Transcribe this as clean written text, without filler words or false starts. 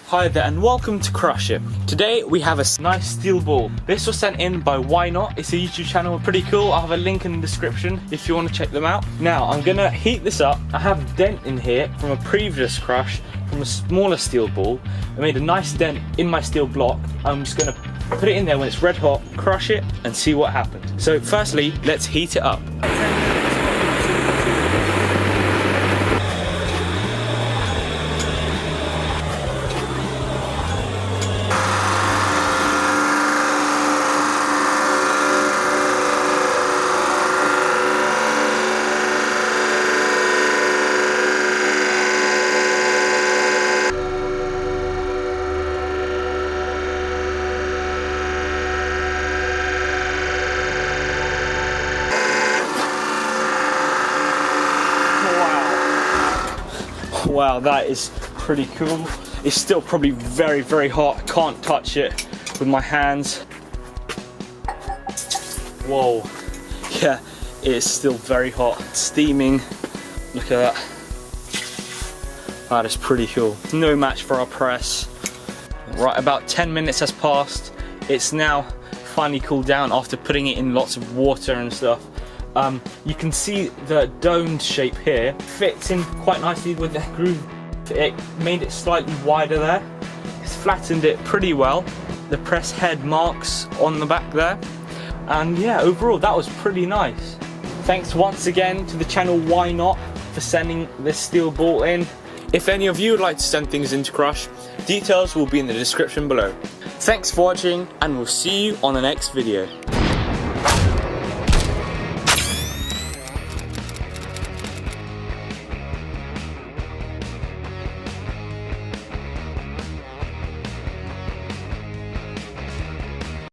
Hi there and welcome to Crush It. Today we have a nice steel ball. This was sent in by Why Not. It's a YouTube channel, pretty cool. I'll have a link in the description if you want to check them out. Now I'm gonna heat this up. I have a dent in here from a previous crush from a smaller steel ball. I made a nice dent in my steel block. I'm just gonna put it in there when it's red hot, crush it and see what happens. So firstly, let's heat it up. Wow, that is pretty cool. It's still probably very, very hot. I can't touch it with my hands. Whoa, yeah, it's still very hot. It's steaming. Look at that. That is pretty cool. No match for our press. Right, about 10 minutes has passed. It's now finally cooled down after putting it in lots of water and stuff. You can see the domed shape here fits in quite nicely with the groove. It made it slightly wider there. It's flattened it pretty well. The press head marks on the back there. And yeah, overall that was pretty nice. Thanks once again to the channel Why Not for sending this steel ball in. If any of you would like to send things into Crush, details will be in the description below. Thanks for watching and we'll see you on the next video.